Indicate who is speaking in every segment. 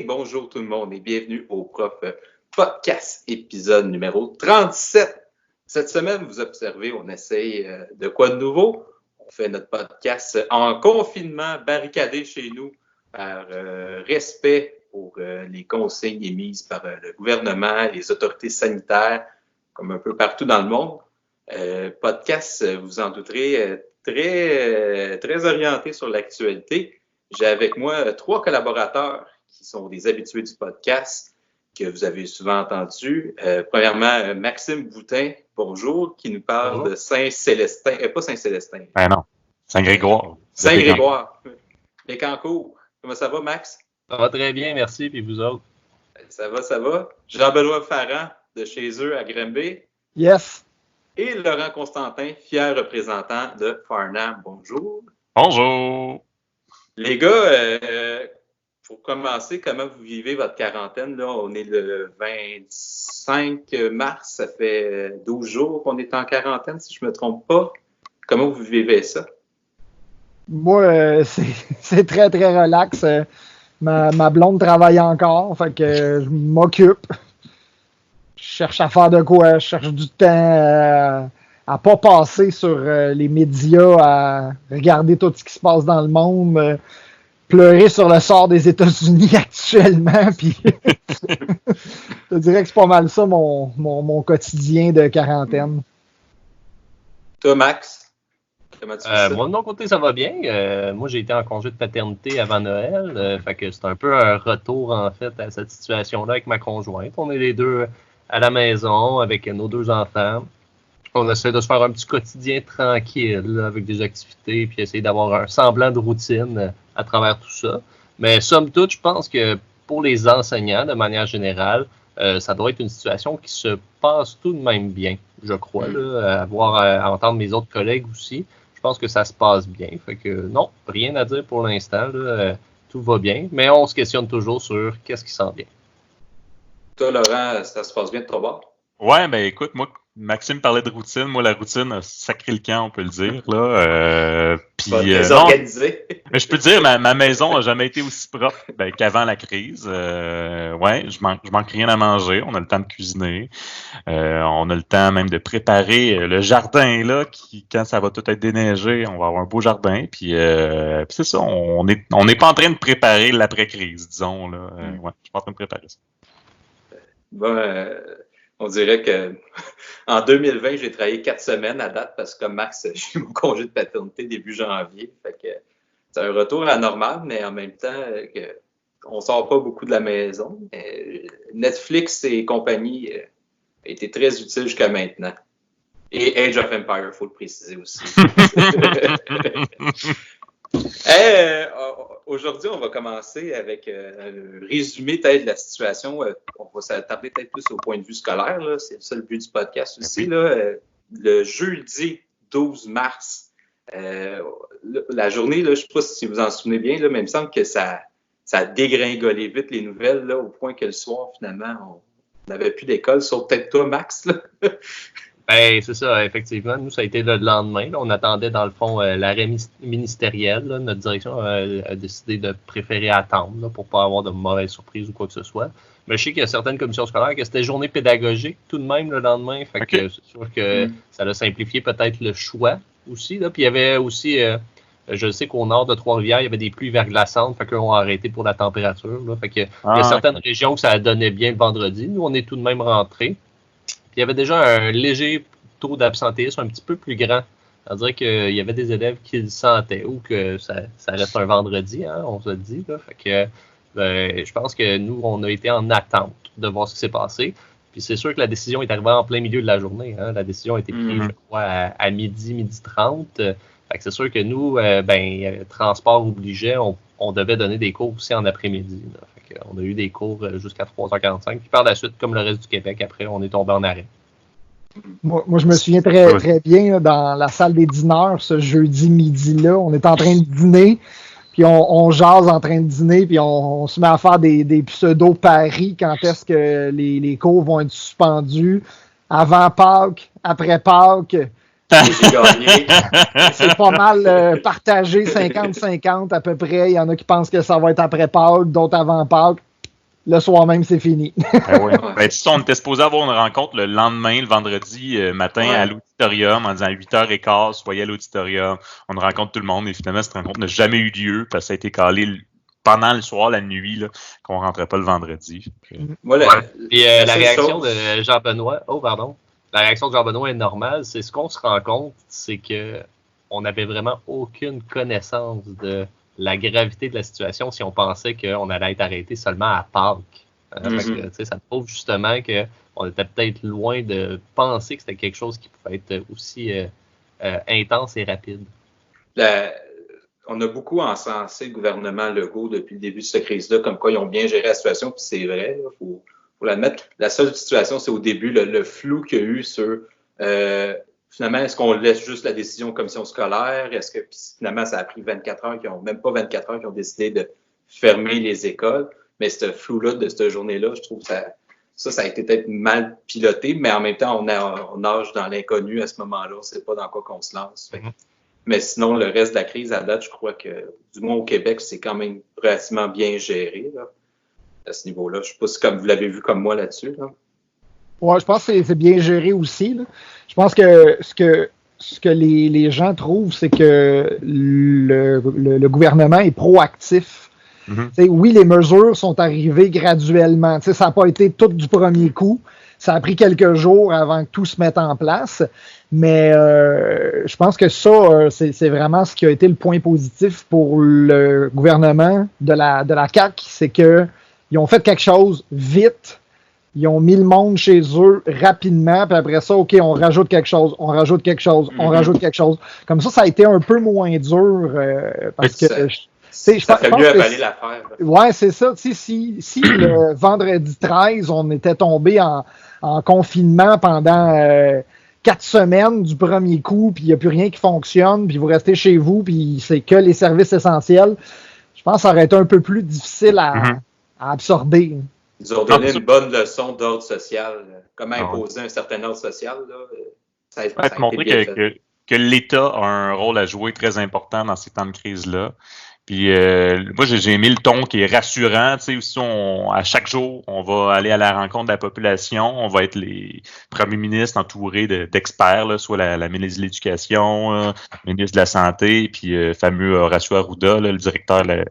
Speaker 1: bonjour tout le monde et bienvenue au Prof Podcast, épisode numéro 37. Cette semaine, vous observez, on essaye de quoi de nouveau? On fait notre podcast en confinement, barricadé chez nous par respect pour les consignes émises par le gouvernement, les autorités sanitaires, comme un peu partout dans le monde. Podcast, vous en douterez, très orienté sur l'actualité. J'ai avec moi 3 collaborateurs qui sont des habitués du podcast que vous avez souvent entendus. Premièrement, Maxime Boutin, bonjour, qui nous parle bonjour. De Saint-Célestin. Pas Saint-Célestin.
Speaker 2: Ben non, Saint-Grégoire.
Speaker 1: Saint-Grégoire. Bécancour. Comment ça va, Max?
Speaker 3: Ça va très bien, merci. Puis vous autres?
Speaker 1: Ça va. Jean-Benoît Farran, de chez eux à Granby.
Speaker 4: Yes.
Speaker 1: Et Laurent Constantin, fier représentant de Farnham. Bonjour.
Speaker 2: Bonjour.
Speaker 1: Les gars, pour commencer, comment vous vivez votre quarantaine? Là, on est le 25 mars, ça fait 12 jours qu'on est en quarantaine, si je ne me trompe pas. Comment vous vivez ça?
Speaker 4: Moi, c'est très, très relax. Ma blonde travaille encore, fait que je m'occupe. Je cherche à faire de quoi, je cherche du temps à pas passer sur les médias, à regarder tout ce qui se passe dans le monde, pleurer sur le sort des États-Unis actuellement, puis je dirais que c'est pas mal ça mon quotidien de quarantaine.
Speaker 1: Toi, Max, comment tu fais ça?
Speaker 3: Moi, de mon côté, ça va bien. Moi, j'ai été en congé de paternité avant Noël, fait que c'est un peu un retour, en fait, à cette situation-là avec ma conjointe. On est les deux à la maison avec nos 2 enfants. On essaie de se faire un petit quotidien tranquille là, avec des activités puis essayer d'avoir un semblant de routine à travers tout ça. Mais somme toute, je pense que pour les enseignants, de manière générale, ça doit être une situation qui se passe tout de même bien, je crois. Là, à entendre mes autres collègues aussi, je pense que ça se passe bien. Fait que non, rien à dire pour l'instant. Là, tout va bien, mais on se questionne toujours sur qu'est-ce qui s'en vient.
Speaker 1: Toi, Laurent, ça se passe bien de ton bord?
Speaker 2: Ouais, ben écoute, moi, Maxime parlait de routine. Moi, la routine a sacré le camp, on peut le dire. Là.
Speaker 1: Désorganisé.
Speaker 2: Mais je peux te dire, ma maison n'a jamais été aussi propre qu'avant la crise. Ouais, je manque rien à manger. On a le temps de cuisiner. On a le temps même de préparer le jardin là, qui, quand ça va tout être déneigé, on va avoir un beau jardin. Puis c'est ça, on n'est pas en train de préparer l'après-crise, disons. Là. Ouais, je suis pas en train de préparer ça.
Speaker 1: Bon, on dirait que en 2020, j'ai travaillé 4 semaines à date parce que comme Max, j'ai mon congé de paternité début janvier. Fait que c'est un retour à la normale, mais en même temps, on sort pas beaucoup de la maison. Netflix et compagnie étaient très utiles jusqu'à maintenant. Et Age of Empires, il faut le préciser aussi. Aujourd'hui, on va commencer avec un résumé peut-être de la situation. On va s'attarder peut-être plus au point de vue scolaire. Là. C'est ça le but du podcast aussi. Là. Le jeudi 12 mars, la journée, là, je ne sais pas si vous en souvenez bien, là, mais il me semble que ça a dégringolé vite les nouvelles là, au point que le soir, finalement, on n'avait plus d'école, sauf peut-être toi, Max. Là.
Speaker 3: Ben, c'est ça, effectivement. Nous, ça a été le lendemain. Là. On attendait, dans le fond, l'arrêt ministériel. Là. Notre direction a décidé de préférer attendre là, pour ne pas avoir de mauvaises surprises ou quoi que ce soit. Mais je sais qu'il y a certaines commissions scolaires que c'était journée pédagogique tout de même le lendemain. Fait que c'est sûr que ça a simplifié peut-être le choix aussi. Là. Puis il y avait aussi, je sais qu'au nord de Trois-Rivières, il y avait des pluies verglaçantes. Fait qu'ils ont arrêté pour la température. Là. Fait que, il y a certaines régions que ça donnait bien le vendredi. Nous, on est tout de même rentrés. Puis il y avait déjà un léger taux d'absentéisme un petit peu plus grand. C'est-à-dire qu'il y avait des élèves qui le sentaient ou que ça reste un vendredi, hein, on se le dit. Là. Fait que je pense que nous, on a été en attente de voir ce qui s'est passé. Puis c'est sûr que la décision est arrivée en plein milieu de la journée. Hein. La décision a été prise, je crois, à midi 30. Fait que c'est sûr que nous, transport obligeait, on devait donner des cours aussi en après-midi. Là. Fait on a eu des cours jusqu'à 3h45. Puis par la suite, comme le reste du Québec, après, on est tombé en arrêt.
Speaker 4: Moi, je me souviens très, très bien là, dans la salle des dîneurs, ce jeudi midi-là. On est en train de dîner, puis on jase en train de dîner, puis on se met à faire des pseudo-paris quand est-ce que les cours vont être suspendus. Avant Pâques, après Pâques. C'est pas mal partagé 50-50 à peu près. Il y en a qui pensent que ça va être après Pâques, d'autres avant Pâques. le soir même, c'est fini.
Speaker 2: Oui. Ben, on était supposé avoir une rencontre le lendemain, le vendredi matin, à l'auditorium, en disant 8h15, soyez à l'auditorium. On rencontre tout le monde, et finalement, cette rencontre n'a jamais eu lieu, parce que ça a été calé pendant le soir, la nuit, là, qu'on ne rentrait pas le vendredi.
Speaker 1: Voilà.
Speaker 3: Puis la réaction de Jean-Benoît, la réaction de Jean-Benoît est normale. C'est ce qu'on se rend compte, c'est que on n'avait vraiment aucune connaissance de la gravité de la situation si on pensait qu'on allait être arrêté seulement à Pâques. Fait que, ça prouve justement qu'on était peut-être loin de penser que c'était quelque chose qui pouvait être aussi intense et rapide.
Speaker 1: On a beaucoup encensé le gouvernement Legault depuis le début de cette crise-là, comme quoi ils ont bien géré la situation, puis c'est vrai, il faut l'admettre. La seule situation, c'est au début, le flou qu'il y a eu sur finalement, est-ce qu'on laisse juste la décision aux commissions scolaires? Est-ce que finalement, ça a pris 24 heures, même pas 24 heures, qui ont décidé de fermer les écoles? Mais ce flou-là de cette journée-là, je trouve que ça a été peut-être mal piloté, mais en même temps, on nage dans l'inconnu à ce moment-là. On ne sait pas dans quoi qu'on se lance. Mais sinon, le reste de la crise, à date, je crois que, du moins au Québec, c'est quand même relativement bien géré là, à ce niveau-là. Je ne sais pas si comme vous l'avez vu comme moi là-dessus. Là.
Speaker 4: Ouais, je pense que c'est bien géré aussi. Là. Je pense que ce que les gens trouvent, c'est que le gouvernement est proactif. Mm-hmm. Oui, les mesures sont arrivées graduellement. Ça n'a pas été tout du premier coup. Ça a pris quelques jours avant que tout se mette en place. Mais je pense que ça, c'est vraiment ce qui a été le point positif pour le gouvernement de la CAQ, c'est qu'ils ont fait quelque chose vite. Ils ont mis le monde chez eux rapidement, puis après ça, OK, on rajoute quelque chose, on rajoute quelque chose, on rajoute quelque chose. Comme ça a été un peu moins dur parce que...
Speaker 1: Ça fait mieux avaler l'affaire.
Speaker 4: Ouais, c'est ça. Si le vendredi 13, on était tombé en confinement pendant 4 semaines du premier coup, puis il n'y a plus rien qui fonctionne, puis vous restez chez vous, puis c'est que les services essentiels, je pense que ça aurait été un peu plus difficile à absorber.
Speaker 1: Ils ont donné une bonne leçon d'ordre social. Comment imposer un certain ordre social. Là, ça a été
Speaker 2: montrer que l'État a un rôle à jouer très important dans ces temps de crise-là. Puis moi, j'ai aimé le ton qui est rassurant. Tu sais, aussi, à chaque jour, on va aller à la rencontre de la population. On va être les premiers ministres entourés d'experts, là, soit la ministre de l'Éducation, le ministre de la Santé, puis le fameux Horacio Arruda, là, le directeur de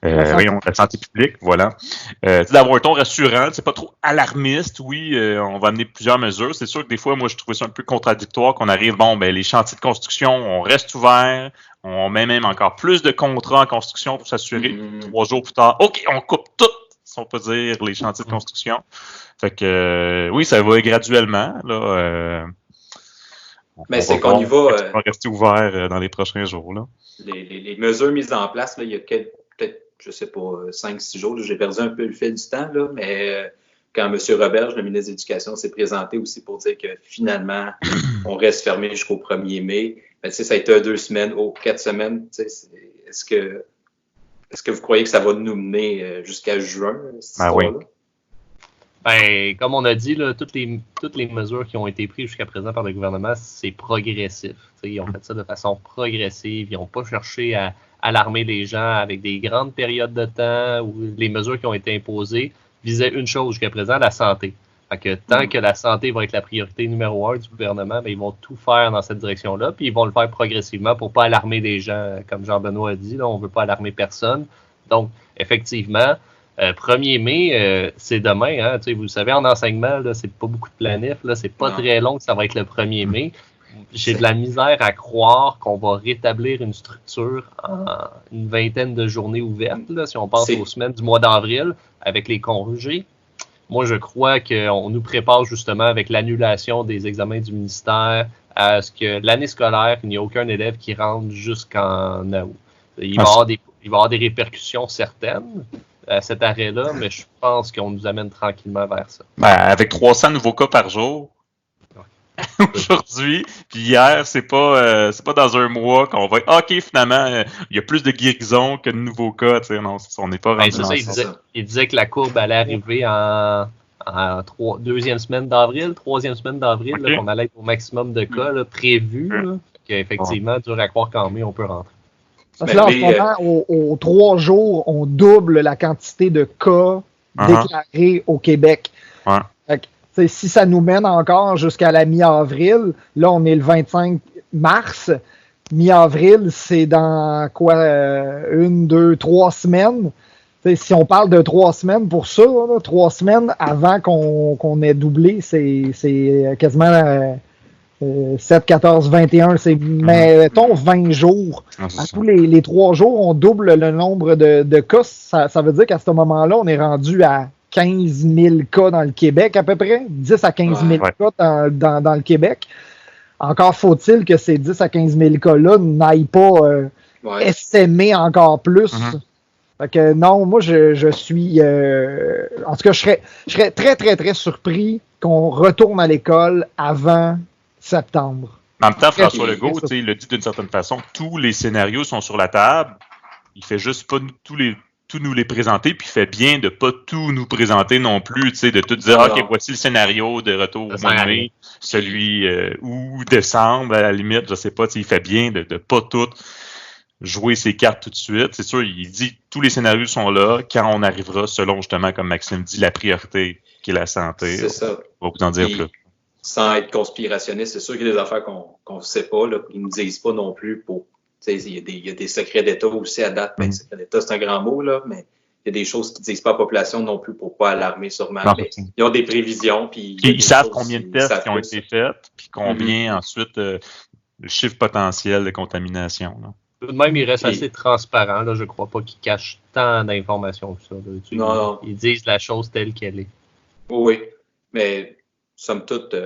Speaker 2: la santé publique. Voilà. D'avoir un ton rassurant, c'est pas trop alarmiste. Oui, on va amener plusieurs mesures. C'est sûr que des fois, moi, je trouvais ça un peu contradictoire qu'on arrive, les chantiers de construction, on reste ouvert. On met même encore plus de contrats en construction pour s'assurer 3 jours plus tard. OK, on coupe tout, si on peut dire, les chantiers de construction. Fait que, oui, ça va graduellement. Là,
Speaker 1: mais c'est qu'on y va.
Speaker 2: On va rester ouvert dans les prochains jours. Là.
Speaker 1: Les mesures mises en place, là, il y a peut-être, je sais pas, 5-6 jours, là, j'ai perdu un peu le fil du temps, là, mais quand M. Roberge, le ministre de l'Éducation, s'est présenté aussi pour dire que finalement, on reste fermé jusqu'au 1er mai. Ben, ça a été 2 semaines, 4 semaines. Est-ce que vous croyez que ça va nous mener jusqu'à juin, cette histoire-là?
Speaker 3: Oui. Comme on a dit, là, toutes les mesures qui ont été prises jusqu'à présent par le gouvernement, c'est progressif. Ils ont fait ça de façon progressive. Ils n'ont pas cherché à alarmer les gens avec des grandes périodes de temps où les mesures qui ont été imposées visaient une chose jusqu'à présent, la santé. Fait que tant que la santé va être la priorité numéro 1 du gouvernement, ils vont tout faire dans cette direction-là, puis ils vont le faire progressivement pour pas alarmer les gens. Comme Jean-Benoît a dit, là, on veut pas alarmer personne. Donc, effectivement, 1er mai, c'est demain. Hein, vous le savez, en enseignement, là, c'est pas beaucoup de planif. Là, c'est pas très long que ça va être le 1er mai. J'ai de la misère à croire qu'on va rétablir une structure en une vingtaine de journées ouvertes, là, si on pense aux semaines du mois d'avril, avec les congés. Moi, je crois qu'on nous prépare justement avec l'annulation des examens du ministère à ce que l'année scolaire, il n'y a aucun élève qui rentre jusqu'en août. Il va y avoir des répercussions certaines à cet arrêt-là, mais je pense qu'on nous amène tranquillement vers ça.
Speaker 2: Avec 300 nouveaux cas par jour, aujourd'hui, puis hier, c'est pas dans un mois qu'on va OK, finalement, il y a plus de guérisons que de nouveaux cas, non, on n'est pas rendu dans ça.
Speaker 3: Il disait que la courbe allait arriver en deuxième semaine d'avril, troisième semaine d'avril, okay. Qu'on allait être au maximum de cas là, prévus, qu'effectivement, dur à croire qu'en mai, on peut rentrer.
Speaker 4: Parce que là, en ce moment, aux 3 jours, on double la quantité de cas déclarés au Québec.
Speaker 2: Ouais.
Speaker 4: Fait que, si ça nous mène encore jusqu'à la mi-avril, là, on est le 25 mars. Mi-avril, c'est dans quoi? 1, 2, 3 semaines. Si on parle de 3 semaines pour ça, là, 3 semaines avant qu'on ait doublé, c'est quasiment 7, 14, 21. Mettons 20 jours. À tous les 3 jours, on double le nombre de cas. Ça veut dire qu'à ce moment-là, on est rendu à 15 000 cas dans le Québec à peu près. 10 à 15 000 cas dans le Québec. Encore faut-il que ces 10 à 15 000 cas-là n'aillent pas essaimer encore plus. Fait que non, moi je suis en tout cas je serais très très très surpris qu'on retourne à l'école avant septembre.
Speaker 2: En même temps, François Legault, il le dit d'une certaine façon, tous les scénarios sont sur la table. Il fait juste pas tout nous les présenter, puis il fait bien de pas tout nous présenter non plus, de tout dire, OK, voici le scénario de retour au mois de mai, celui ou décembre, à la limite, je sais pas, il fait bien de pas tout jouer ses cartes tout de suite. C'est sûr, il dit tous les scénarios sont là quand on arrivera, selon justement, comme Maxime dit, la priorité qui est la santé.
Speaker 1: C'est ça.
Speaker 2: On va vous en dire plus.
Speaker 1: Sans être conspirationniste, c'est sûr qu'il y a des affaires qu'on ne sait pas, là, qu'ils ne nous disent pas non plus pour. Il y a des secrets d'État aussi à date. Ben, secret d'État, c'est un grand mot, là, mais il y a des choses qu'ils ne disent pas à la population non plus pour ne pas alarmer sûrement. Mais ils ont des prévisions. Puis
Speaker 2: ils savent combien de tests qui ont été faits, puis combien ensuite le chiffre potentiel de contamination. Là.
Speaker 3: Tout de même, il reste assez transparent. Là. Je ne crois pas qu'ils cachent tant d'informations que ça.
Speaker 1: Non.
Speaker 3: Ils disent la chose telle qu'elle est.
Speaker 1: Oui, mais somme toute,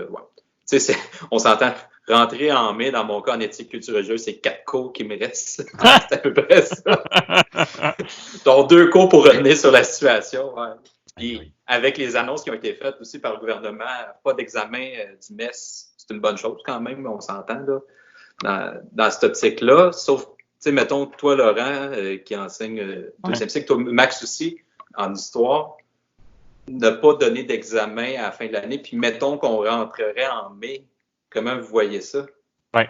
Speaker 1: on s'entend. Rentrer en mai, dans mon cas, en éthique culture religieuse, c'est 4 cours qui me restent. C'est à peu près ça. Donc, 2 cours pour revenir sur la situation. Ouais. Puis, avec les annonces qui ont été faites aussi par le gouvernement, pas d'examen du MES, c'est une bonne chose quand même, on s'entend là, dans cette optique-là. Sauf, mettons, toi, Laurent, qui enseigne deuxième cycle, toi, Max aussi, en histoire, ne pas donner d'examen à la fin de l'année, puis mettons qu'on rentrerait en mai. Comment vous voyez ça?
Speaker 2: Oui.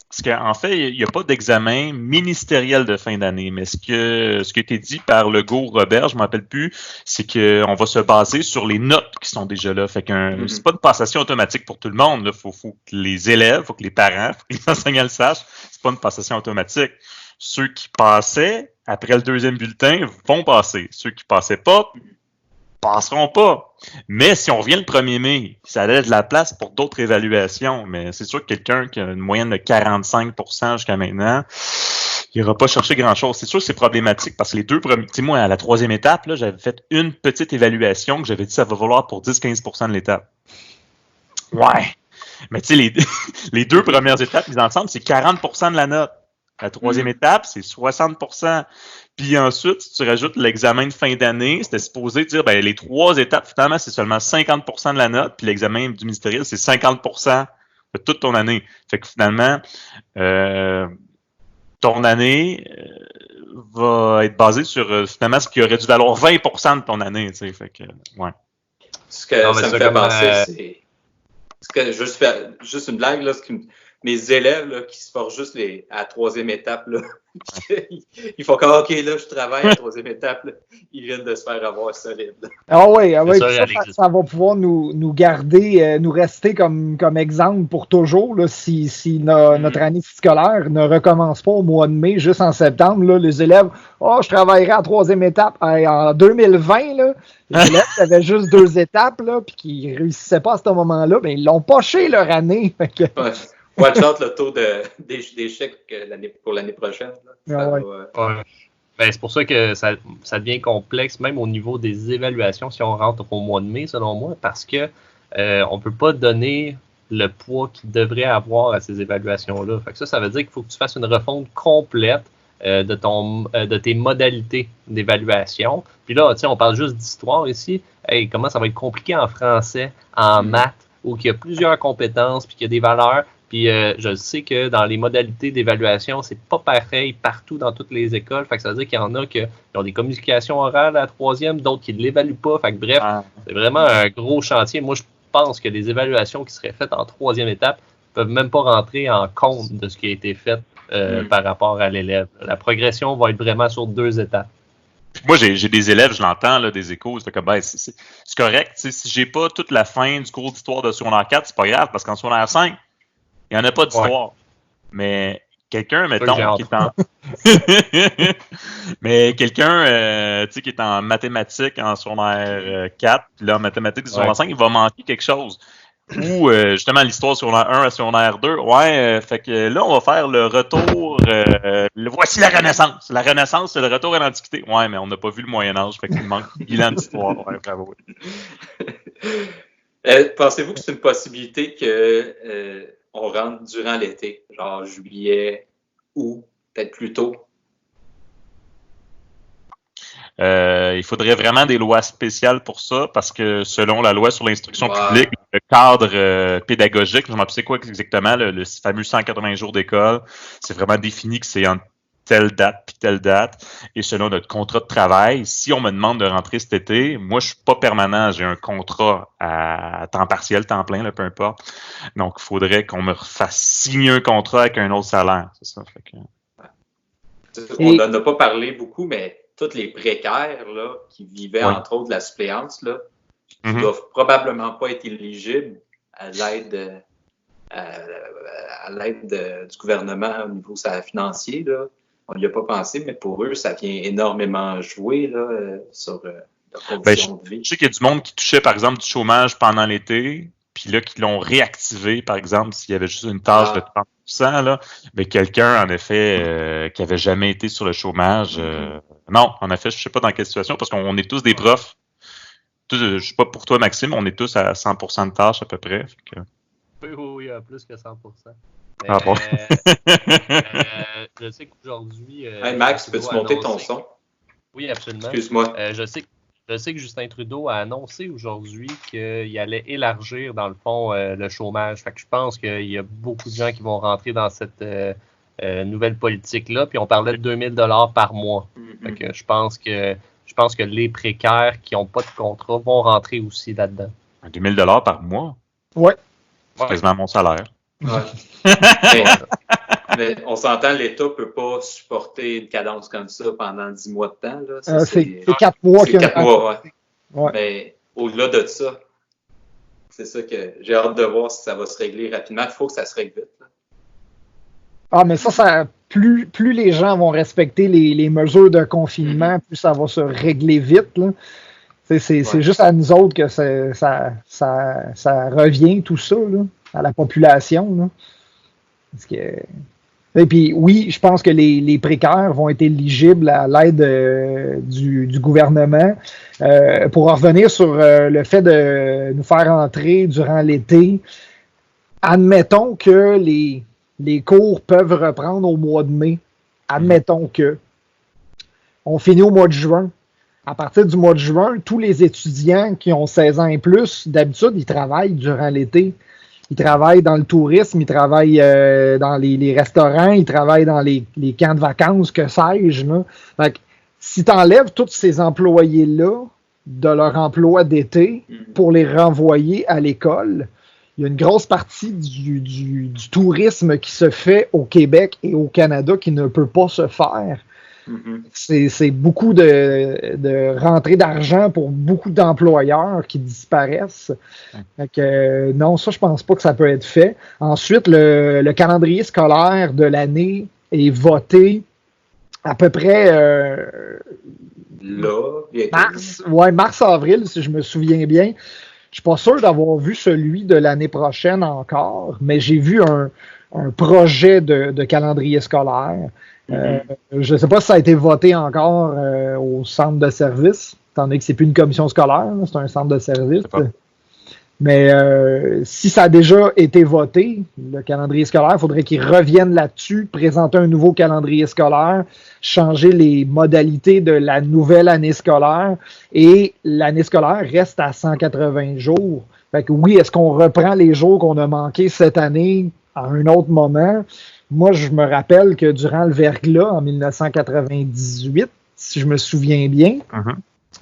Speaker 2: Parce qu'en fait, il n'y a pas d'examen ministériel de fin d'année, mais ce qui a été dit par Legault, Robert, je ne me rappelle plus, c'est qu'on va se baser sur les notes qui sont déjà là. Fait que c'est pas une passation automatique pour tout le monde. Il faut que les élèves, faut que les parents, faut que les enseignants le sachent. C'est pas une passation automatique. Ceux qui passaient après le deuxième bulletin vont passer. Ceux qui passaient pas passeront pas. Mais si on revient le 1er mai, ça laisse de la place pour d'autres évaluations. Mais c'est sûr que quelqu'un qui a une moyenne de 45% jusqu'à maintenant, il n'ira pas chercher grand-chose. C'est sûr que c'est problématique parce que les 2 premiers... Tu sais, moi, à la 3e étape, là, j'avais fait une petite évaluation que j'avais dit ça va valoir pour 10-15% de l'étape. Ouais. Mais tu sais, les 2 premières étapes mises ensemble, c'est 40% de la note. La 3e étape, c'est 60%. Puis ensuite, si tu rajoutes l'examen de fin d'année, c'était supposé dire, les 3 étapes, finalement, c'est seulement 50% de la note, puis l'examen du ministériel, c'est 50% de toute ton année. Fait que finalement, ton année va être basée sur, finalement, ce qui aurait dû valoir 20% de ton année, tu sais. Fait que, ouais.
Speaker 1: Ce que ça me fait penser, c'est... juste une blague, là, mes élèves là, qui se forcent juste à la 3e étape, là, ils font comme OK, là, je travaille à la 3e étape, là, ils viennent de se faire avoir solide. Là.
Speaker 4: Ah oui, ça va pouvoir nous garder, nous rester comme exemple pour toujours. Là, si notre année scolaire ne recommence pas au mois de mai, juste en septembre, là, les élèves, je travaillerai à la 3e étape. En 2020, là, les élèves qui avaient juste 2 étapes, là, puis qui ne réussissaient pas à ce moment-là, ils l'ont poché leur année.
Speaker 1: Ouais. Watch out le taux d'échec pour l'année prochaine.
Speaker 3: C'est pour ça que ça devient complexe, même au niveau des évaluations, si on rentre au mois de mai, selon moi, parce que on ne peut pas donner le poids qu'il devrait avoir à ces évaluations-là. Fait que ça veut dire qu'il faut que tu fasses une refonte complète de tes modalités d'évaluation. Puis là, on parle juste d'histoire ici. Comment ça va être compliqué en français, en maths, où il y a plusieurs compétences, puis qu'il y a des valeurs. Puis je sais que dans les modalités d'évaluation, c'est pas pareil partout dans toutes les écoles. Fait que ça veut dire qu'il y en a qui ont des communications orales à la 3e, d'autres qui ne l'évaluent pas. Fait que bref, c'est vraiment un gros chantier. Moi, je pense que les évaluations qui seraient faites en 3e étape ne peuvent même pas rentrer en compte de ce qui a été fait par rapport à l'élève. La progression va être vraiment sur 2 étapes.
Speaker 2: Puis moi, j'ai des élèves, je l'entends, là, des échos, ça fait que ben, c'est correct. Si j'ai pas toute la fin du cours d'histoire de secondaire 4, c'est pas grave, parce qu'en secondaire 5, il n'y en a pas d'histoire. Ouais. Mais quelqu'un, mettons, qui est en. Mais quelqu'un qui est en mathématiques en secondaire 4, puis là, en mathématiques de secondaire 5, il va manquer quelque chose. Ou justement l'histoire secondaire 1 à secondaire 2. Fait que là, on va faire le retour. Voici la Renaissance. La Renaissance, c'est le retour à l'Antiquité. Ouais, mais on n'a pas vu le Moyen-Âge, fait qu'il manque un bilan d'histoire. Ouais, bravo.
Speaker 1: Pensez-vous que c'est une possibilité que on rentre durant l'été, genre juillet, août, peut-être plus tôt?
Speaker 2: Il faudrait vraiment des lois spéciales pour ça, parce que selon la loi sur l'instruction publique, le cadre pédagogique, je ne sais pas c'est quoi exactement, le fameux 180 jours d'école, c'est vraiment défini que c'est entre telle date puis telle date. Et selon notre contrat de travail, si on me demande de rentrer cet été, moi, je suis pas permanent, j'ai un contrat à temps partiel, temps plein, là, peu importe. Donc, il faudrait qu'on me fasse signer un contrat avec un autre salaire. C'est ça. Fait que...
Speaker 1: On n'en a pas parlé beaucoup, mais tous les précaires là, qui vivaient, entre autres, de la suppléance, là, qui doivent probablement pas être éligibles à l'aide du gouvernement au niveau financier. Là. On n'y a pas pensé, mais pour eux, ça vient énormément jouer là, sur leur condition de vie.
Speaker 2: Je sais qu'il y a du monde qui touchait, par exemple, du chômage pendant l'été, puis là, qui l'ont réactivé, par exemple, s'il y avait juste une tâche de 30%, là, mais quelqu'un, en effet, qui avait jamais été sur le chômage... non, en effet, je sais pas dans quelle situation, parce qu'on est tous des profs. Je sais pas pour toi, Maxime, on est tous à 100% de tâches à peu près. Fait que...
Speaker 3: Oui, plus que 100%.
Speaker 2: Ah bon?
Speaker 3: Je sais qu'aujourd'hui...
Speaker 1: hey Max, peux-tu monter ton son?
Speaker 3: Oui, absolument.
Speaker 1: Excuse-moi.
Speaker 3: Je sais que Justin Trudeau a annoncé aujourd'hui qu'il allait élargir, dans le fond, le chômage. Fait que je pense qu'il y a beaucoup de gens qui vont rentrer dans cette nouvelle politique-là. Puis on parlait de 2000 $ par mois. Fait que je pense que les précaires qui n'ont pas de contrat vont rentrer aussi là-dedans.
Speaker 2: 2000 $ par mois?
Speaker 4: Ouais.
Speaker 2: C'est quasiment mon salaire.
Speaker 1: Ouais. mais on s'entend, l'État ne peut pas supporter une cadence comme ça pendant 10 mois de temps. Là. Ça,
Speaker 4: c'est 4 mois.
Speaker 1: C'est 4 mois, ouais. Mais au-delà de ça, c'est ça que j'ai hâte de voir si ça va se régler rapidement. Il faut que ça se règle vite. Là.
Speaker 4: Ah, mais ça plus les gens vont respecter les mesures de confinement, plus ça va se régler vite. Là. C'est juste à nous autres que ça revient, tout ça, là, à la population. Là. Parce que... Et puis, oui, je pense que les précaires vont être éligibles à l'aide du gouvernement. Pour en revenir sur le fait de nous faire entrer durant l'été, admettons que les cours peuvent reprendre au mois de mai. Admettons que. On finit au mois de juin. À partir du mois de juin, tous les étudiants qui ont 16 ans et plus, d'habitude, ils travaillent durant l'été. Ils travaillent dans le tourisme, ils travaillent dans les restaurants, ils travaillent dans les camps de vacances, que sais-je. Là. Fait que, si tu enlèves tous ces employés-là de leur emploi d'été pour les renvoyer à l'école, il y a une grosse partie du tourisme qui se fait au Québec et au Canada qui ne peut pas se faire. C'est beaucoup de rentrées d'argent pour beaucoup d'employeurs qui disparaissent. Fait que, non, ça, je pense pas que ça peut être fait. Ensuite, le calendrier scolaire de l'année est voté à peu près mars-avril, si je me souviens bien. Je suis pas sûr d'avoir vu celui de l'année prochaine encore, mais j'ai vu un projet de calendrier scolaire. Je ne sais pas si ça a été voté encore au centre de service, étant donné que c'est plus une commission scolaire, c'est un centre de service. Mais si ça a déjà été voté, le calendrier scolaire, il faudrait qu'ils reviennent là-dessus, présenter un nouveau calendrier scolaire, changer les modalités de la nouvelle année scolaire, et l'année scolaire reste à 180 jours. Fait que oui, est-ce qu'on reprend les jours qu'on a manqués cette année à un autre moment? Moi, je me rappelle que durant le verglas, en 1998, si je me souviens bien,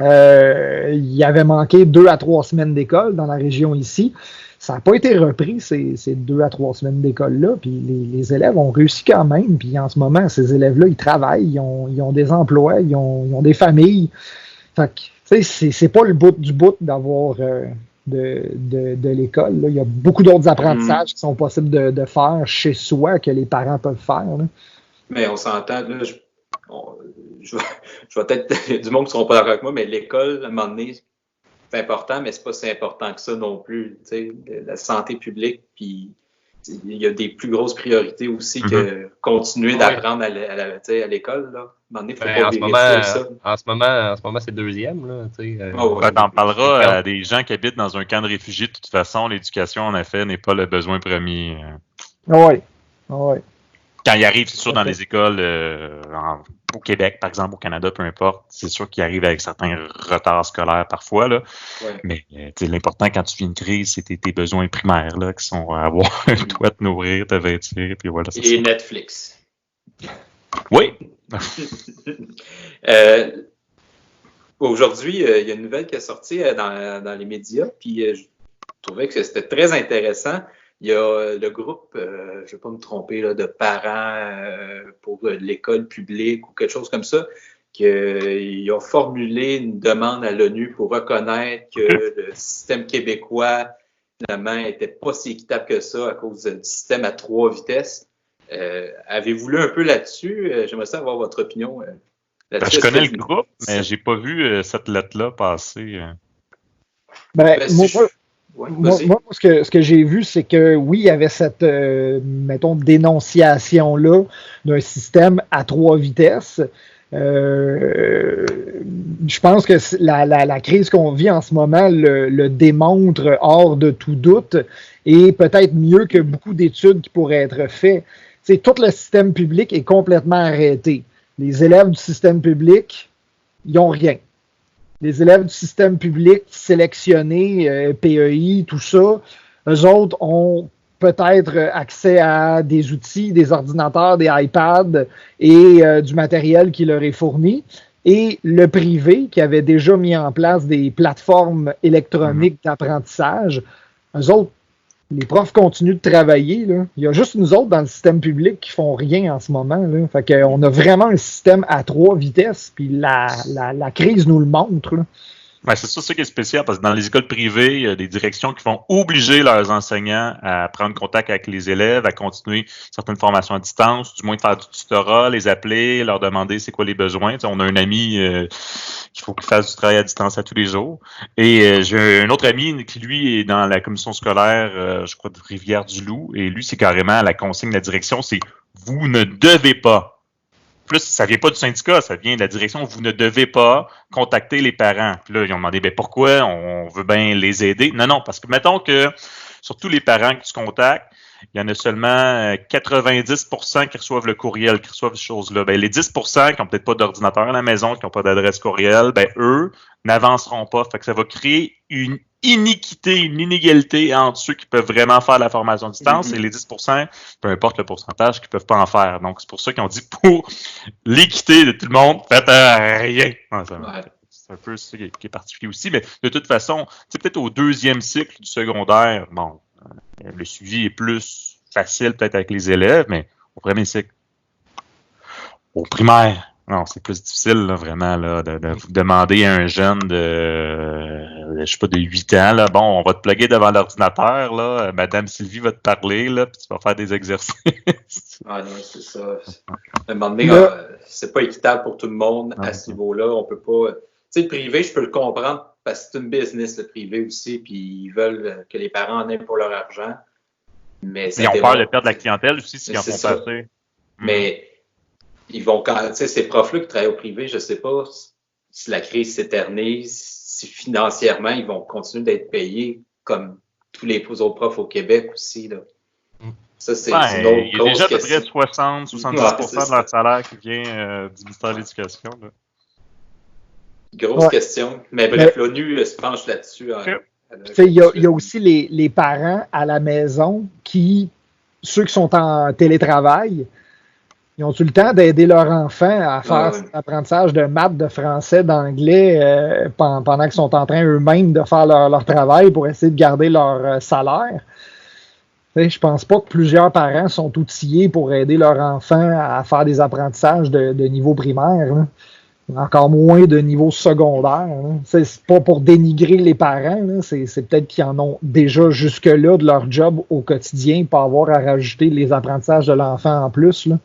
Speaker 4: il y avait manqué 2 à 3 semaines d'école dans la région ici. ça n'a pas été repris ces 2 à 3 semaines d'école-là, puis les élèves ont réussi quand même, puis en ce moment, ces élèves-là, ils travaillent, ils ont des emplois, ils ont des familles. Fait que, tu sais, c'est pas le bout du bout d'avoir de l'école. Là. Il y a beaucoup d'autres apprentissages qui sont possibles de faire chez soi que les parents peuvent faire. Là.
Speaker 1: Mais on s'entend, là, je vais peut-être, il y a du monde qui ne seront pas d'accord avec moi, mais l'école, à un moment donné, c'est important, mais c'est pas si important que ça non plus. Tu sais, la santé publique, puis il y a des plus grosses priorités aussi que continuer d'apprendre à l'école. Là. À un moment donné, il ne faut pas vérifier ça.
Speaker 3: En ce moment, c'est deuxième. Là,
Speaker 2: t'en parleras à des gens qui habitent dans un camp de réfugiés. De toute façon, l'éducation, en effet, n'est pas le besoin premier.
Speaker 4: Oui.
Speaker 2: Quand ils arrivent, c'est sûr, dans les écoles au Québec, par exemple, au Canada, peu importe, c'est sûr qu'ils arrivent avec certains retards scolaires parfois. Là.
Speaker 1: Ouais.
Speaker 2: Mais l'important quand tu vis une crise, c'est tes besoins primaires là, qui sont avoir un toit, te nourrir, te vêtir, puis voilà.
Speaker 1: Et ça. Netflix.
Speaker 2: Oui!
Speaker 1: Aujourd'hui, il y a une nouvelle qui est sortie dans les médias, puis je trouvais que c'était très intéressant. Il y a le groupe, je ne vais pas me tromper, là, de parents pour l'école publique ou quelque chose comme ça, qu'ils ont formulé une demande à l'ONU pour reconnaître que le système québécois, finalement, n'était pas si équitable que ça à cause du système à 3 vitesses. Avez-vous lu un peu là-dessus? J'aimerais savoir votre opinion là-dessus.
Speaker 2: Je connais le groupe, mais j'ai pas vu cette lettre-là passer.
Speaker 4: Moi, ce que j'ai vu, c'est que oui, il y avait cette, mettons, dénonciation-là d'un système à 3 vitesses. Je pense que la crise qu'on vit en ce moment le démontre hors de tout doute et peut-être mieux que beaucoup d'études qui pourraient être faites. T'sais, tout le système public est complètement arrêté. Les élèves du système public, ils n'ont rien. Les élèves du système public sélectionnés, PEI, tout ça, eux autres ont peut-être accès à des outils, des ordinateurs, des iPads et du matériel qui leur est fourni. Et le privé, qui avait déjà mis en place des plateformes électroniques d'apprentissage, eux autres, les profs continuent de travailler. Là. Il y a juste nous autres dans le système public qui font rien en ce moment. Là. Fait qu'on a vraiment un système à 3 vitesses, puis la crise nous le montre. Là.
Speaker 2: Ben, c'est ça qui est spécial, parce que dans les écoles privées, il y a des directions qui vont obliger leurs enseignants à prendre contact avec les élèves, à continuer certaines formations à distance, du moins de faire du tutorat, les appeler, leur demander c'est quoi les besoins. Tu sais, on a un ami qu'il faut qu'il fasse du travail à distance à tous les jours. Et j'ai un autre ami qui, lui, est dans la commission scolaire, je crois, de Rivière-du-Loup, et lui, c'est carrément la consigne de la direction, c'est « vous ne devez pas ». Plus, ça vient pas du syndicat, ça vient de la direction. Vous ne devez pas contacter les parents. Puis là, ils ont demandé, pourquoi? On veut bien les aider. Non, parce que mettons que sur tous les parents que tu contactes, il y en a seulement 90% qui reçoivent le courriel, qui reçoivent ces choses-là. Les 10% qui n'ont peut-être pas d'ordinateur à la maison, qui n'ont pas d'adresse courriel, eux n'avanceront pas. Fait que ça va créer une iniquité, une inégalité entre ceux qui peuvent vraiment faire la formation à distance et les 10%, peu importe le pourcentage, qui peuvent pas en faire. Donc, c'est pour ça qu'ils ont dit, pour l'équité de tout le monde, faites rien. C'est un peu ça qui est particulier aussi. Mais de toute façon, c'est peut-être au 2e cycle du secondaire, le suivi est plus facile peut-être avec les élèves, mais au 1er cycle, au primaire, non, c'est plus difficile, là, vraiment, là, de vous demander à un jeune de 8 ans, là, on va te plugger devant l'ordinateur, là, Madame Sylvie va te parler, là, puis tu vas faire des exercices.
Speaker 1: Ah non, c'est ça. À un moment donné, c'est pas équitable pour tout le monde à ce niveau-là. On peut pas. Tu sais, le privé, je peux le comprendre parce que c'est une business, le privé aussi, puis ils veulent que les parents en aient pour leur argent. Mais
Speaker 2: ils ont peur de perdre la clientèle aussi s'ils en font passer.
Speaker 1: Mais ils vont tu sais, ces profs-là qui travaillent au privé, je sais pas si la crise s'éternise, si financièrement ils vont continuer d'être payés comme tous les autres profs au Québec aussi, là. Ça, c'est une autre
Speaker 2: il y a déjà à peu près 60-70% de leur salaire qui vient du ministère de l'Éducation, là.
Speaker 1: Grosse question. Mais bref, l'ONU se penche là-dessus.
Speaker 4: Il y a aussi les parents à la maison ceux qui sont en télétravail, Ils ont eu le temps d'aider leur enfant à faire l'apprentissage de maths, de français, d'anglais pendant qu'ils sont en train eux-mêmes de faire leur travail pour essayer de garder leur salaire. Je pense pas que plusieurs parents sont outillés pour aider leur enfant à faire des apprentissages de niveau primaire. Là. Encore moins de niveau secondaire. Là. C'est pas pour dénigrer les parents. Là. C'est peut-être qu'ils en ont déjà jusque-là de leur job au quotidien, pas avoir à rajouter les apprentissages de l'enfant en plus. Là.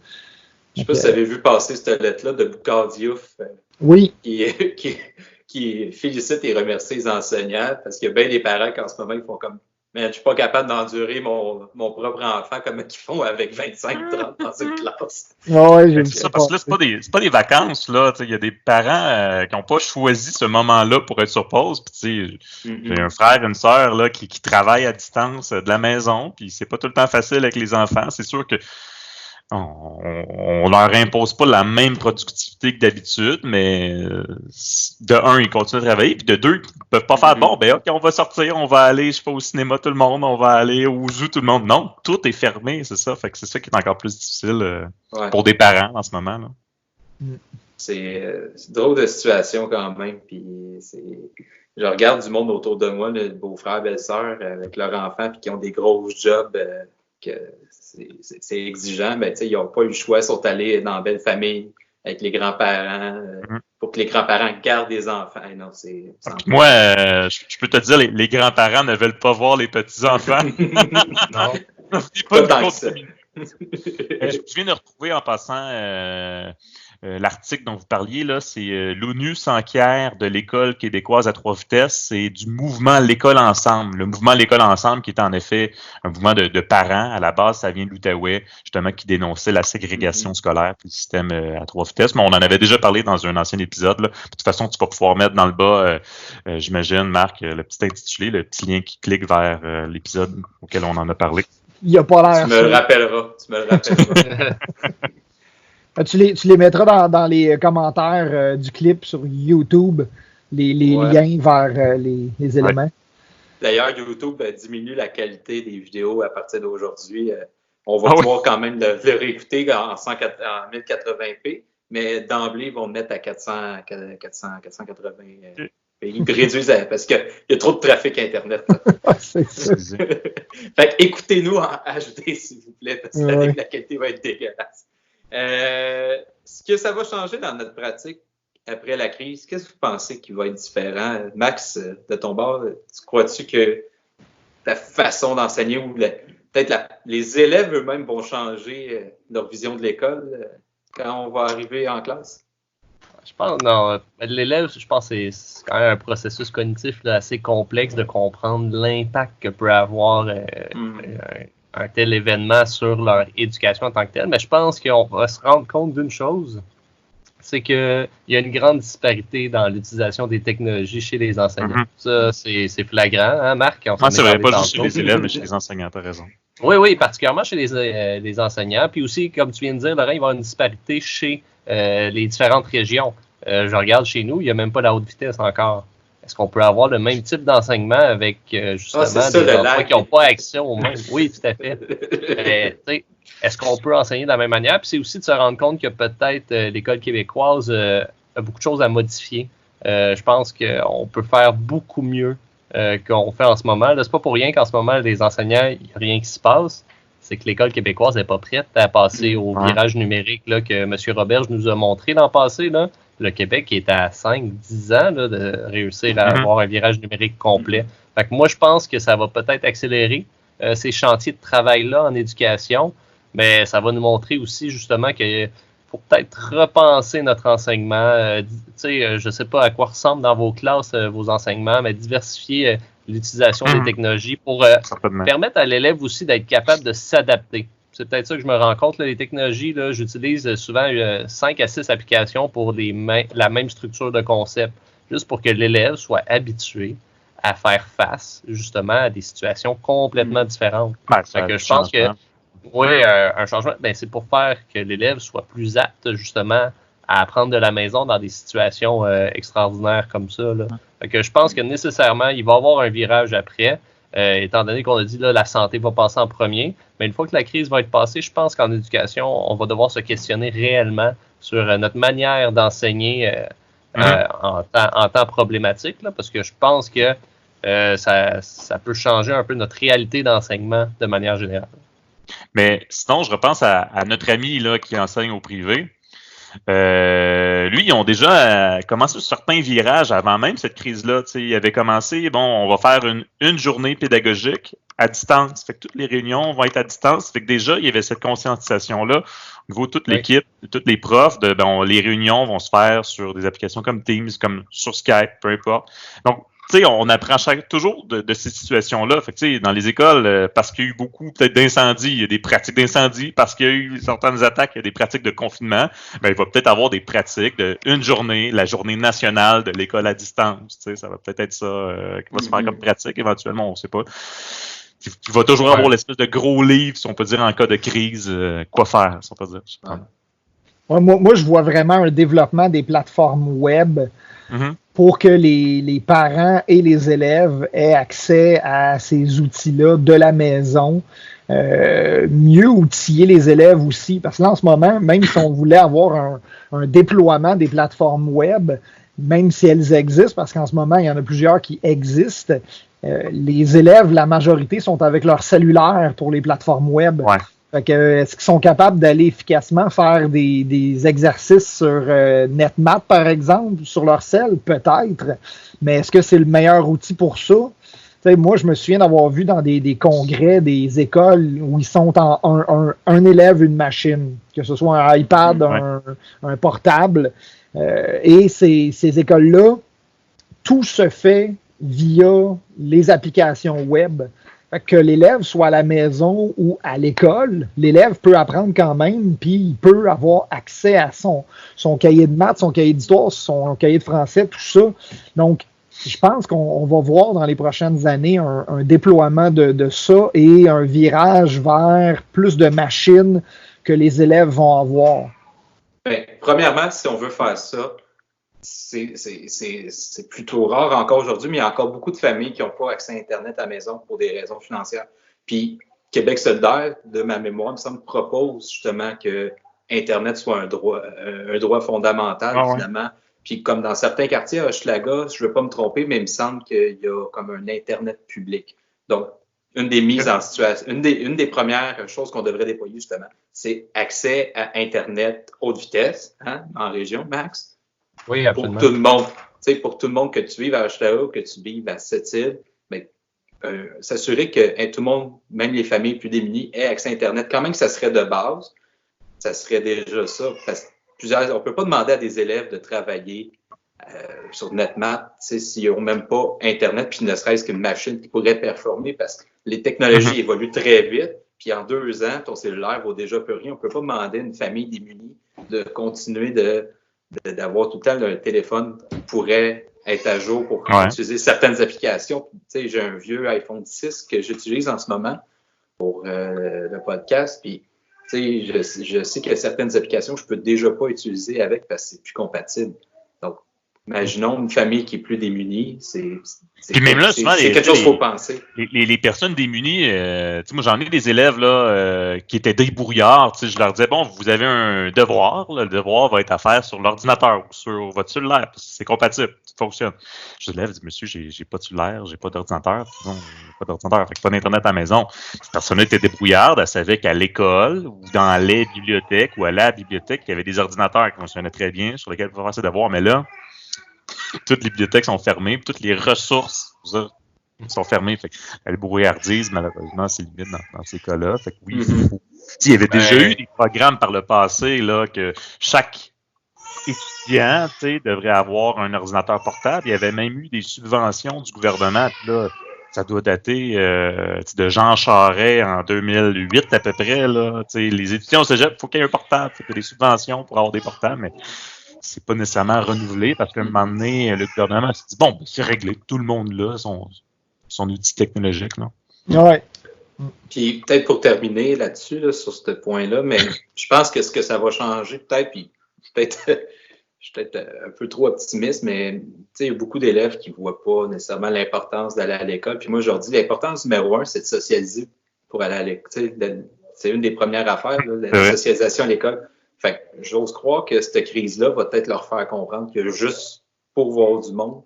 Speaker 1: Je sais pas si vous avez vu passer cette lettre-là de Boukhar Diouf.
Speaker 4: Oui.
Speaker 1: Qui félicite et remercie les enseignants parce qu'il y a bien des parents qui en ce moment ils font comme mais je suis pas capable d'endurer mon propre enfant comme ils font avec 25-30 dans une classe.
Speaker 4: Ouais,
Speaker 2: c'est ça, parce que là, c'est pas des vacances, là. Il y a des parents qui n'ont pas choisi ce moment-là pour être sur pause. Puis, j'ai un frère, une sœur là, qui travaille à distance de la maison, puis c'est pas tout le temps facile avec les enfants. C'est sûr que on leur impose pas la même productivité que d'habitude, mais de un, ils continuent de travailler, puis de deux, ils peuvent pas faire bon, ben ok, on va sortir, on va aller, je sais pas, au cinéma tout le monde, on va aller au zoo tout le monde. Non, tout est fermé, c'est ça. Fait que c'est ça qui est encore plus difficile pour des parents en ce moment. Là.
Speaker 1: C'est drôle de situation quand même, puis je regarde du monde autour de moi, le beau-frère, belle-sœur, avec leurs enfants, puis qui ont des gros jobs que c'est exigeant, mais ils n'ont pas eu le choix, ils sont allés dans une belle famille avec les grands-parents pour que les grands-parents gardent des enfants. Non,
Speaker 2: moi, je peux te dire, les grands-parents ne veulent pas voir les petits-enfants.
Speaker 1: Non,
Speaker 2: pas tant que ça. Je viens de retrouver en passant l'article dont vous parliez, là, c'est l'ONU s'enquiert de l'école québécoise à 3 vitesses, c'est du mouvement L'école ensemble. Le mouvement L'école ensemble qui est en effet un mouvement de parents. À la base, ça vient de l'Outaouais, justement, qui dénonçait la ségrégation scolaire puis le système à 3 vitesses. Mais on en avait déjà parlé dans un ancien épisode. Là. De toute façon, tu vas pouvoir mettre dans le bas, j'imagine, Marc, le petit intitulé, le petit lien qui clique vers l'épisode auquel on en a parlé.
Speaker 4: Il n'y a pas l'air.
Speaker 1: Tu me le rappelleras.
Speaker 4: Tu les mettras dans les commentaires du clip sur YouTube, les liens vers les éléments.
Speaker 1: D'ailleurs, YouTube diminue la qualité des vidéos à partir d'aujourd'hui. On va pouvoir quand même le réécouter en 1080p, mais d'emblée, ils vont le mettre à 480. Ils réduisent parce qu'il y a trop de trafic Internet.
Speaker 4: C'est ça.
Speaker 1: Fait que écoutez-nous en HD, s'il vous plaît, parce que la qualité va être dégueulasse. Est-ce que ça va changer dans notre pratique après la crise? Qu'est-ce que vous pensez qui va être différent? Max, de ton bord, crois-tu que ta façon d'enseigner ou peut-être les élèves eux-mêmes vont changer leur vision de l'école quand on va arriver en classe?
Speaker 3: Je pense, non. L'élève, je pense que c'est quand même un processus cognitif là, assez complexe de comprendre l'impact que peut avoir un tel événement sur leur éducation en tant que telle. Mais je pense qu'on va se rendre compte d'une chose, c'est qu'il y a une grande disparité dans l'utilisation des technologies chez les enseignants. Ça, c'est flagrant, hein, Marc?
Speaker 2: Moi, c'est vrai, pas juste chez les élèves, mais chez les enseignants, t'as raison.
Speaker 3: Oui, particulièrement chez les enseignants. Puis aussi, comme tu viens de dire, Laurent, il va y avoir une disparité chez les différentes régions. Je regarde chez nous, il n'y a même pas la haute vitesse encore. Est-ce qu'on peut avoir le même type d'enseignement avec justement des enfants qui n'ont pas accès au même? Oui, tout à fait. Est-ce qu'on peut enseigner de la même manière? Puis c'est aussi de se rendre compte que peut-être l'école québécoise a beaucoup de choses à modifier. Je pense qu'on peut faire beaucoup mieux qu'on fait en ce moment. Là, c'est pas pour rien qu'en ce moment, les enseignants, il n'y a rien qui se passe. C'est que l'école québécoise n'est pas prête à passer au virage numérique là, que M. Roberge nous a montré dans le passé. Là. Le Québec est à 5-10 ans là, de réussir à avoir un virage numérique complet. Fait que moi, je pense que ça va peut-être accélérer ces chantiers de travail-là en éducation, mais ça va nous montrer aussi justement qu'il faut peut-être repenser notre enseignement. Je ne sais pas à quoi ressemblent dans vos classes vos enseignements, mais diversifier l'utilisation des technologies pour permettre à l'élève aussi d'être capable de s'adapter. C'est peut-être ça que je me rends compte. Là, les technologies, là, j'utilise souvent 5 à 6 applications pour la même structure de concept, juste pour que l'élève soit habitué à faire face justement à des situations complètement différentes. Que je pense que un changement, c'est pour faire que l'élève soit plus apte justement à apprendre de la maison dans des situations extraordinaires comme ça. Là. Que je pense que nécessairement, il va y avoir un virage après. étant donné qu'on a dit là, la santé va passer en premier. Mais une fois que la crise va être passée, je pense qu'en éducation, on va devoir se questionner réellement sur notre manière d'enseigner en temps problématique, là, parce que je pense que ça peut changer un peu notre réalité d'enseignement de manière générale.
Speaker 2: Mais sinon, je repense à notre ami là, qui enseigne au privé. Lui, ils ont déjà commencé sur certains virages avant même cette crise-là. Il avait commencé, on va faire une journée pédagogique à distance. Fait que toutes les réunions vont être à distance. Fait que déjà, il y avait cette conscientisation-là au niveau de toute l'équipe, de tous les profs. Les réunions vont se faire sur des applications comme Teams, comme sur Skype, peu importe. Donc, on apprend toujours de ces situations-là. Fait que, dans les écoles, parce qu'il y a eu beaucoup peut-être d'incendies, il y a des pratiques d'incendie. Parce qu'il y a eu certaines attaques, il y a des pratiques de confinement. Il va peut-être avoir des pratiques d'une journée, la journée nationale de l'école à distance. Ça va peut-être être ça qui va se faire comme pratique éventuellement, on ne sait pas. Il va toujours avoir l'espèce de gros livre, si on peut dire, en cas de crise, quoi faire, si on peut dire.
Speaker 4: Moi, je vois vraiment un développement des plateformes web pour que les parents et les élèves aient accès à ces outils-là de la maison. Mieux outiller les élèves aussi, parce que là, en ce moment, même si on voulait avoir un déploiement des plateformes web, même si elles existent, parce qu'en ce moment, il y en a plusieurs qui existent, les élèves, la majorité, sont avec leur cellulaire pour les plateformes web.
Speaker 2: Ouais.
Speaker 4: Fait que, est-ce qu'ils sont capables d'aller efficacement faire des exercices sur NetMath, par exemple, sur leur cell? Peut-être. Mais est-ce que c'est le meilleur outil pour ça? T'sais, moi, je me souviens d'avoir vu dans des congrès, des écoles où ils sont en un élève, une machine, que ce soit un iPad, un portable. Et ces écoles-là, tout se fait via les applications web. Fait que l'élève soit à la maison ou à l'école, l'élève peut apprendre quand même, puis il peut avoir accès à son cahier de maths, son cahier d'histoire, son cahier de français, tout ça. Donc, je pense qu'on va voir dans les prochaines années un déploiement de ça et un virage vers plus de machines que les élèves vont avoir.
Speaker 1: Bien, premièrement, si on veut faire ça, c'est plutôt rare encore aujourd'hui, mais il y a encore beaucoup de familles qui n'ont pas accès à Internet à la maison pour des raisons financières. Puis, Québec solidaire, de ma mémoire, me semble, propose justement que Internet soit un droit fondamental, finalement. Puis, comme dans certains quartiers à Hochelaga, je ne veux pas me tromper, mais il me semble qu'il y a comme un Internet public. Donc, une des mises en situation, une des premières choses qu'on devrait déployer, justement, c'est accès à Internet haute vitesse, en région, Max.
Speaker 3: Oui, absolument.
Speaker 1: Pour tout le monde, que tu vives à Hochelaga ou que tu vives à Sept-Îles, s'assurer que tout le monde, même les familles plus démunies, aient accès à Internet. Quand même, ça serait de base. Ça serait déjà ça. Parce que on ne peut pas demander à des élèves de travailler sur NetMath s'ils n'ont même pas Internet, puis ne serait-ce qu'une machine qui pourrait performer, parce que les technologies évoluent très vite. Puis en 2 ans, ton cellulaire vaut déjà peu rien. On ne peut pas demander à une famille démunie de continuer d'avoir tout le temps un téléphone qui pourrait être à jour pour utiliser certaines applications. J'ai un vieux iPhone 6 que j'utilise en ce moment pour le podcast. Puis, je sais qu'il y a certaines applications que je peux déjà pas utiliser avec parce que c'est plus compatible. Donc, imaginons une famille qui est plus démunie, c'est quelque chose qu'il faut penser.
Speaker 2: Les personnes démunies, moi j'en ai des élèves là qui étaient débrouillards. Je leur disais, bon, vous avez un devoir, le devoir va être à faire sur l'ordinateur ou sur votre cellulaire, parce que c'est compatible, ça fonctionne. Je dis, monsieur, j'ai pas de cellulaire, j'ai pas d'ordinateur, non, pas d'ordinateur, fait que pas d'internet à la maison. Cette personne-là était débrouillarde, elle savait qu'à l'école ou dans les bibliothèques ou à la bibliothèque, il y avait des ordinateurs qui fonctionnaient très bien, sur lesquels on pouvait faire ses devoirs, mais là, toutes les bibliothèques sont fermées, toutes les ressources sont fermées. Fait que la brouillardise, malheureusement, c'est limite dans ces cas-là. Fait que oui, il y avait déjà eu des programmes par le passé là, que chaque étudiant devrait avoir un ordinateur portable. Il y avait même eu des subventions du gouvernement. Puis là, ça doit dater de Jean Charest en 2008 à peu près. Là, les étudiants au cégep, il faut qu'il y ait un portable. Il faut qu'il y ait des subventions pour avoir des portables, mais c'est pas nécessairement renouvelé parce qu'à un moment donné, le gouvernement s'est dit, bon, c'est réglé, tout le monde là, son outil technologique. Là.
Speaker 4: Ouais.
Speaker 1: Puis peut-être pour terminer là-dessus, là, sur ce point-là, mais je pense que ce que ça va changer peut-être, puis peut-être je suis peut-être un peu trop optimiste, mais il y a beaucoup d'élèves qui ne voient pas nécessairement l'importance d'aller à l'école. Puis moi, je leur dis, l'importance numéro 1, c'est de socialiser pour aller à l'école. C'est une des premières affaires, là, la socialisation à l'école. Fait que j'ose croire que cette crise-là va peut-être leur faire comprendre que juste pour voir du monde,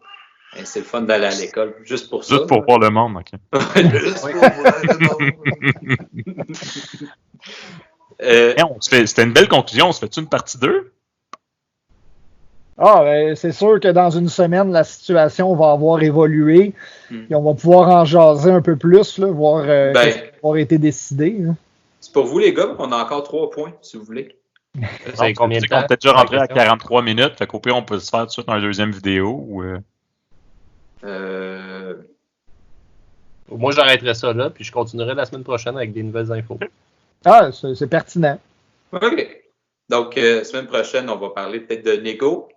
Speaker 1: c'est le fun d'aller à l'école. Juste pour ça.
Speaker 2: Juste pour voir le monde, OK.
Speaker 1: Juste pour voir le monde.
Speaker 2: C'était une belle conclusion. On se fait-tu une partie 2?
Speaker 4: Ah, ben, c'est sûr que dans une semaine, la situation va avoir évolué. Et on va pouvoir en jaser un peu plus, là, voir ce qui va avoir été décidé. Là.
Speaker 1: C'est pour vous, les gars, on a encore 3 points, si vous voulez.
Speaker 3: C'est combien de temps?
Speaker 2: On est peut-être déjà rentré à 43 minutes. Fait qu'au pire, on peut se faire tout de suite une deuxième vidéo. Ou
Speaker 3: Moi, j'arrêterai ça là, puis je continuerai la semaine prochaine avec des nouvelles infos.
Speaker 4: Ah, c'est pertinent.
Speaker 1: OK. Donc, semaine prochaine, on va parler peut-être de négo.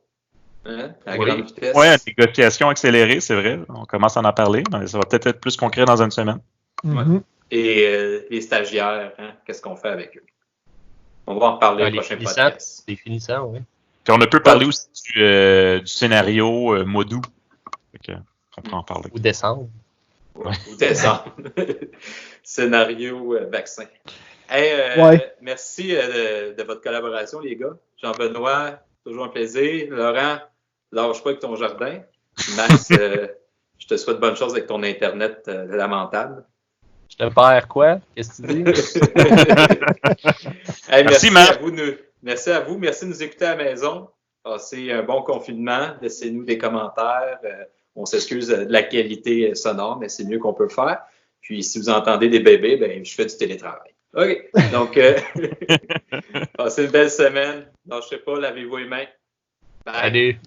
Speaker 1: Hein, à grande vitesse.
Speaker 2: Oui, négociation accélérée, c'est vrai. On commence à en parler, mais ça va peut-être être plus concret dans une semaine.
Speaker 1: Ouais. Et les stagiaires, hein, qu'est-ce qu'on fait avec eux? On va en reparler au prochain podcast.
Speaker 3: Les finissants, oui.
Speaker 2: Puis on peut parler aussi du scénario mois d'août. On peut en parler.
Speaker 3: Ou décembre.
Speaker 1: Ouais. Ou décembre. Scénario vaccin. Hey, merci de votre collaboration, les gars. Jean-Benoît, toujours un plaisir. Laurent, lâche pas avec ton jardin. Max, je te souhaite bonne chance avec ton Internet lamentable.
Speaker 3: Je te perds quoi? Qu'est-ce que tu dis?
Speaker 1: Hey, merci à vous. Merci de nous écouter à la maison. Passez un bon confinement. Laissez-nous des commentaires. On s'excuse de la qualité sonore, mais c'est mieux qu'on peut faire. Puis, si vous entendez des bébés, ben, je fais du télétravail. OK. Donc, passez une belle semaine. Lâchez pas, lavez-vous les mains. Bye.
Speaker 3: Salut.